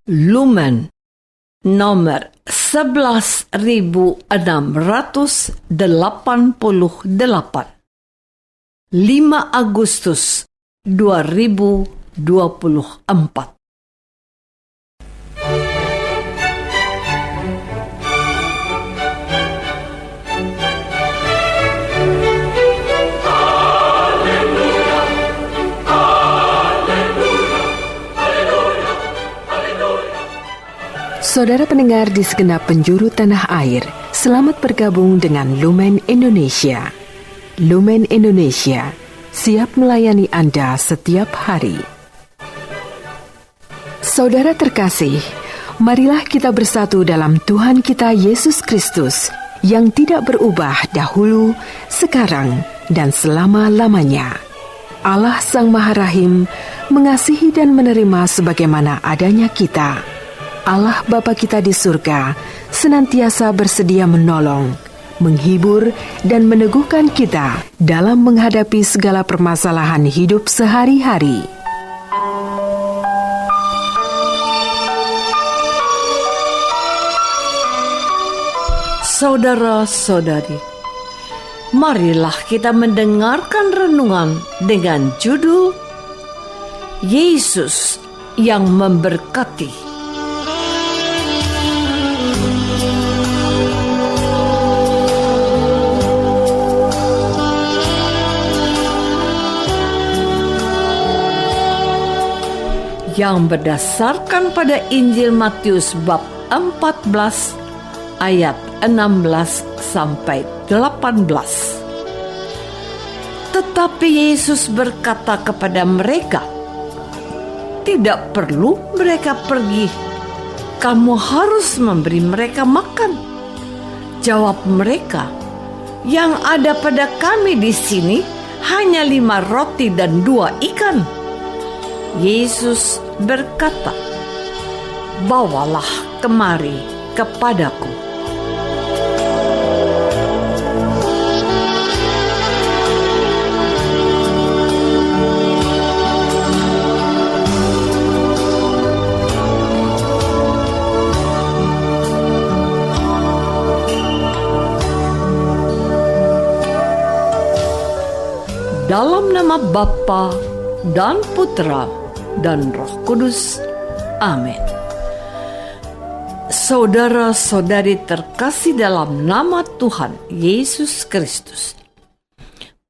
Lumen nomor 11.688, 5 Agustus 2024. Saudara pendengar di segenap penjuru tanah air, selamat bergabung dengan Lumen Indonesia. Lumen Indonesia, siap melayani Anda setiap hari. Saudara terkasih, marilah kita bersatu dalam Tuhan kita Yesus Kristus yang tidak berubah dahulu, sekarang, dan selama-lamanya. Allah Sang Maha Rahim mengasihi dan menerima sebagaimana adanya kita. Allah Bapa kita di surga senantiasa bersedia menolong, menghibur, dan meneguhkan kita dalam menghadapi segala permasalahan hidup sehari-hari. Saudara-saudari, marilah kita mendengarkan renungan dengan judul Yesus yang memberkati. Yang berdasarkan pada Injil Matius bab 14 ayat 16 sampai 18. Tetapi Yesus berkata kepada mereka, "Tidak perlu mereka pergi. Kamu harus memberi mereka makan." Jawab mereka, "Yang ada pada kami di sini hanya 5 roti dan 2 ikan." Yesus berkata, "Bawalah kemari kepadaku." Dalam nama Bapa dan Putra dan Roh Kudus. Amin. Saudara-saudari terkasih dalam nama Tuhan Yesus Kristus.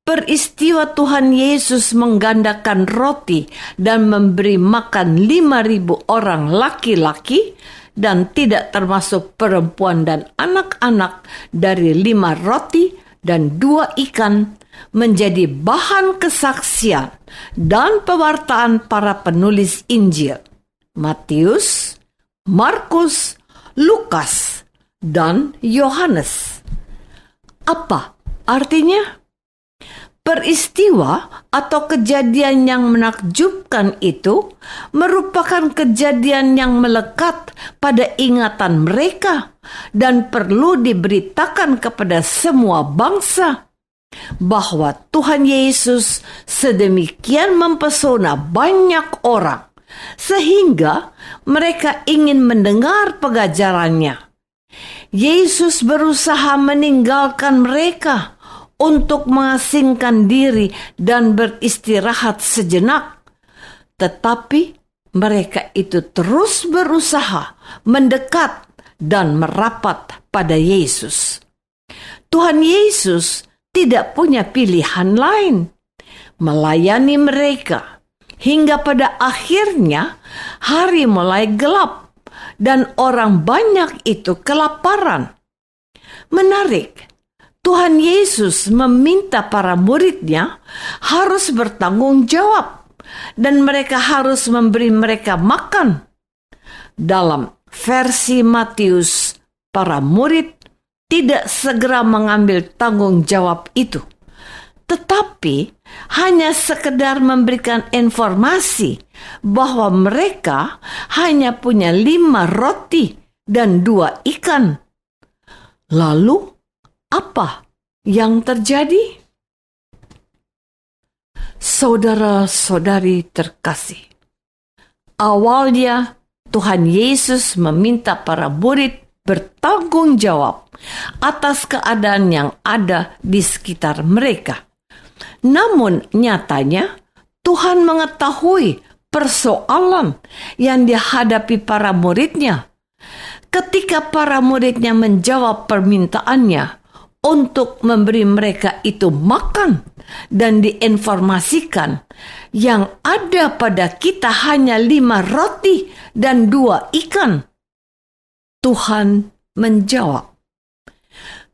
Peristiwa Tuhan Yesus menggandakan roti dan memberi makan 5.000 orang laki-laki dan tidak termasuk perempuan dan anak-anak dari 5 roti dan 2 ikan menjadi bahan kesaksian dan pewartaan para penulis Injil Matius, Markus, Lukas, dan Yohanes. Apa artinya? Peristiwa atau kejadian yang menakjubkan itu merupakan kejadian yang melekat pada ingatan mereka dan perlu diberitakan kepada semua bangsa bahwa Tuhan Yesus sedemikian mempesona banyak orang sehingga mereka ingin mendengar pengajarannya. Yesus berusaha meninggalkan mereka untuk mengasingkan diri dan beristirahat sejenak, tetapi mereka itu terus berusaha mendekat dan merapat pada Yesus. Tuhan Yesus tidak punya pilihan lain, melayani mereka hingga pada akhirnya hari mulai gelap dan orang banyak itu kelaparan. Menarik, Tuhan Yesus meminta para muridnya harus bertanggung jawab dan mereka harus memberi mereka makan. Dalam versi Matius, para murid tidak segera mengambil tanggung jawab itu, tetapi hanya sekedar memberikan informasi bahwa mereka hanya punya 5 roti dan 2 ikan. Lalu, apa yang terjadi? Saudara-saudari terkasih, awalnya Tuhan Yesus meminta para murid bertanggung jawab atas keadaan yang ada di sekitar mereka. Namun nyatanya Tuhan mengetahui persoalan yang dihadapi para muridnya. Ketika para muridnya menjawab permintaannya untuk memberi mereka itu makan dan diinformasikan, yang ada pada kita hanya 5 roti dan 2 ikan. Tuhan menjawab,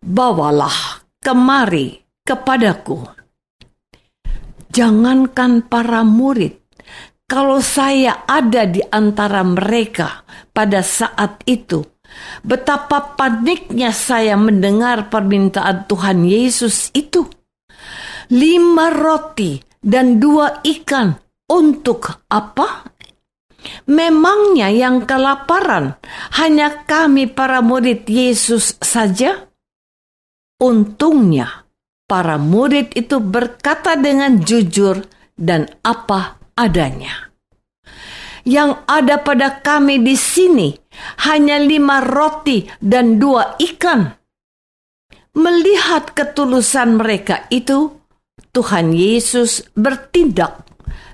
"Bawalah kemari kepadaku." Jangankan para murid, kalau saya ada di antara mereka pada saat itu, betapa paniknya saya mendengar permintaan Tuhan Yesus itu. 5 roti dan 2 ikan, untuk apa? Memangnya yang kelaparan hanya kami para murid Yesus saja? Untungnya para murid itu berkata dengan jujur dan apa adanya. Yang ada pada kami di sini hanya 5 roti dan 2 ikan. Melihat ketulusan mereka itu, Tuhan Yesus bertindak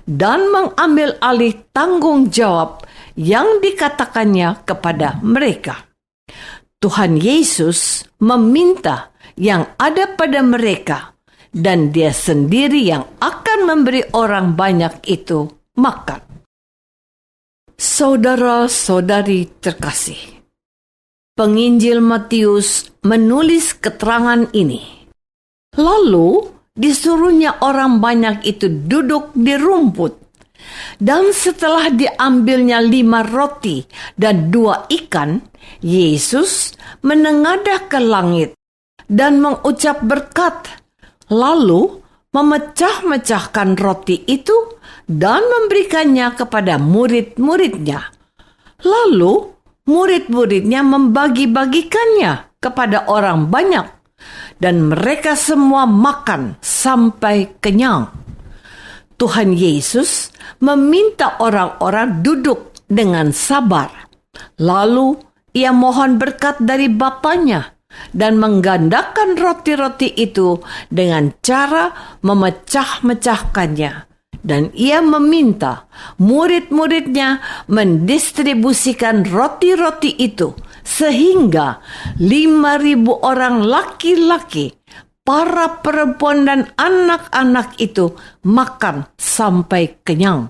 dan mengambil alih tanggung jawab yang dikatakannya kepada mereka. Tuhan Yesus meminta yang ada pada mereka, dan Dia sendiri yang akan memberi orang banyak itu makan. Saudara-saudari terkasih, penginjil Matius menulis keterangan ini. Lalu disuruhnya orang banyak itu duduk di rumput. Dan setelah diambilnya 5 roti dan 2 ikan, Yesus menengadah ke langit dan mengucap berkat, lalu memecah-mecahkan roti itu dan memberikannya kepada murid-muridnya. Lalu murid-muridnya membagi-bagikannya kepada orang banyak, dan mereka semua makan sampai kenyang. Tuhan Yesus meminta orang-orang duduk dengan sabar. Lalu Ia mohon berkat dari Bapanya dan menggandakan roti-roti itu dengan cara memecah-mecahkannya. Dan Ia meminta murid-muridnya mendistribusikan roti-roti itu, sehingga 5.000 orang laki-laki, para perempuan dan anak-anak itu makan sampai kenyang.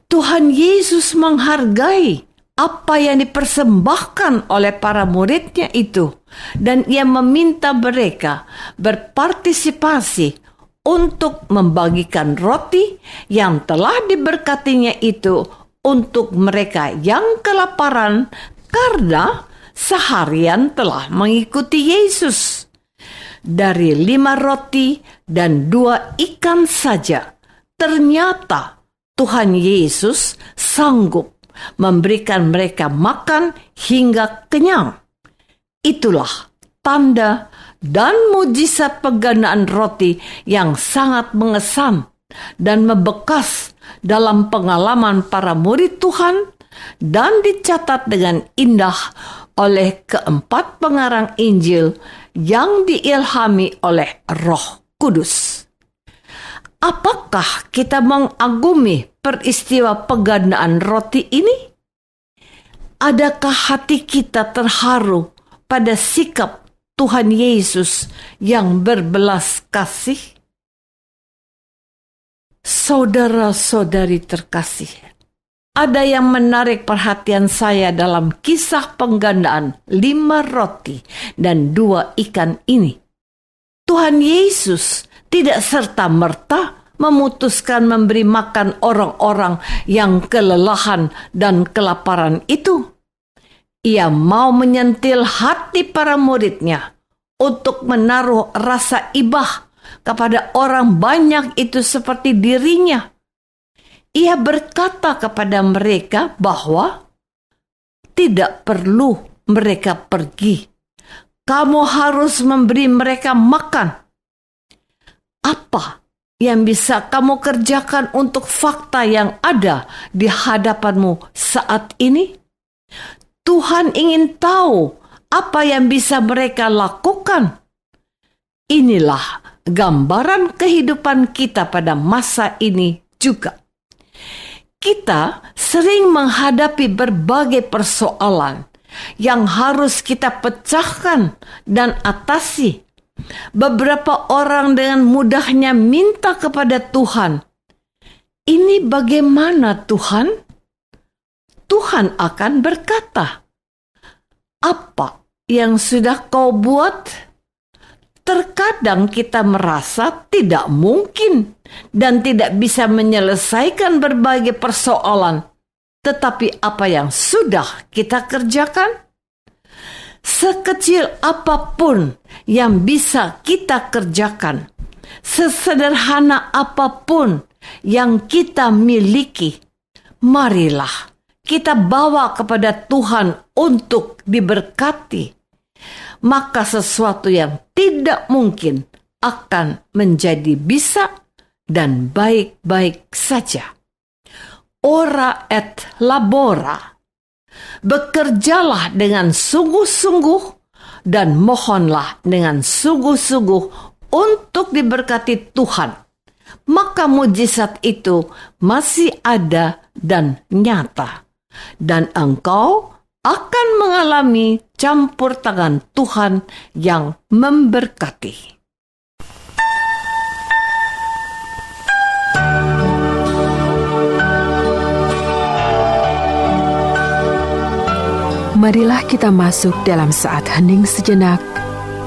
Tuhan Yesus menghargai apa yang dipersembahkan oleh para muridnya itu, dan Ia meminta mereka berpartisipasi untuk membagikan roti yang telah diberkatinya itu untuk mereka yang kelaparan karena seharian telah mengikuti Yesus. Dari 5 roti dan 2 ikan saja, ternyata Tuhan Yesus sanggup memberikan mereka makan hingga kenyang. Itulah tanda dan mujizat penggandaan roti yang sangat mengesan dan membekas dalam pengalaman para murid Tuhan, dan dicatat dengan indah oleh keempat pengarang Injil yang diilhami oleh Roh Kudus. Apakah kita mengagumi peristiwa penggandaan roti ini? Adakah hati kita terharu pada sikap Tuhan Yesus yang berbelas kasih? Saudara-saudari terkasih, ada yang menarik perhatian saya dalam kisah penggandaan 5 roti dan 2 ikan ini. Tuhan Yesus tidak serta-merta memutuskan memberi makan orang-orang yang kelelahan dan kelaparan itu. Ia mau menyentil hati para muridnya untuk menaruh rasa ibah kepada orang banyak itu seperti dirinya. Ia berkata kepada mereka bahwa tidak perlu mereka pergi. Kamu harus memberi mereka makan. Apa yang bisa kamu kerjakan untuk fakta yang ada di hadapanmu saat ini? Tuhan ingin tahu apa yang bisa mereka lakukan. Inilah gambaran kehidupan kita pada masa ini juga. Kita sering menghadapi berbagai persoalan yang harus kita pecahkan dan atasi. Beberapa orang dengan mudahnya minta kepada Tuhan, "Ini bagaimana Tuhan?" Tuhan akan berkata, "Apa yang sudah kau buat?" Terkadang kita merasa tidak mungkin dan tidak bisa menyelesaikan berbagai persoalan. Tetapi apa yang sudah kita kerjakan? Sekecil apapun yang bisa kita kerjakan, sesederhana apapun yang kita miliki, marilah kita bawa kepada Tuhan untuk diberkati. Maka sesuatu yang tidak mungkin akan menjadi bisa dan baik-baik saja. Ora et labora. Bekerjalah dengan sungguh-sungguh dan mohonlah dengan sungguh-sungguh untuk diberkati Tuhan. Maka mujizat itu masih ada dan nyata. Dan engkau akan mengalami campur tangan Tuhan yang memberkati. Marilah kita masuk dalam saat hening sejenak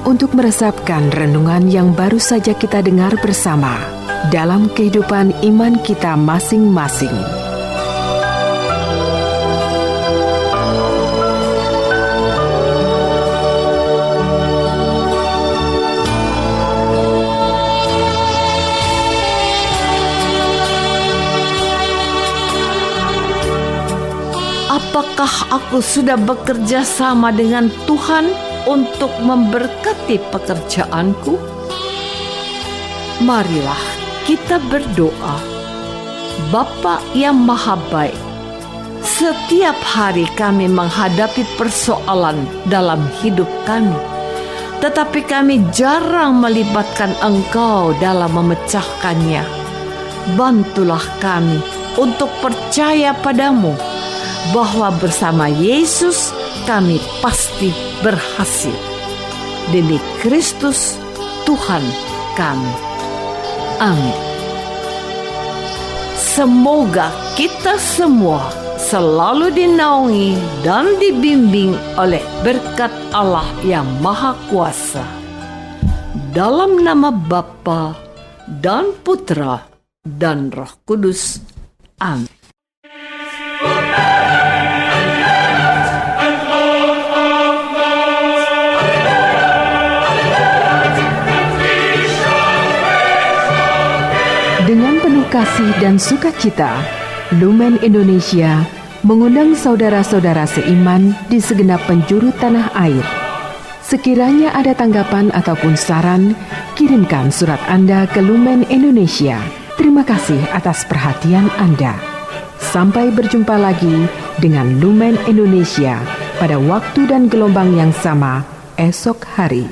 untuk meresapkan renungan yang baru saja kita dengar bersama dalam kehidupan iman kita masing-masing. Apakah aku sudah bekerja sama dengan Tuhan untuk memberkati pekerjaanku? Marilah kita berdoa. Bapa yang Maha Baik, setiap hari kami menghadapi persoalan dalam hidup kami, tetapi kami jarang melibatkan Engkau dalam memecahkannya. Bantulah kami untuk percaya padamu, bahwa bersama Yesus kami pasti berhasil. Demi Kristus Tuhan kami. Amin. Semoga kita semua selalu dinaungi dan dibimbing oleh berkat Allah yang Maha Kuasa. Dalam nama Bapa dan Putra dan Roh Kudus. Amin. Dengan penuh kasih dan sukacita, Lumen Indonesia mengundang saudara-saudara seiman di segenap penjuru tanah air. Sekiranya ada tanggapan ataupun saran, kirimkan surat Anda ke Lumen Indonesia. Terima kasih atas perhatian Anda. Sampai berjumpa lagi dengan Lumen Indonesia pada waktu dan gelombang yang sama esok hari.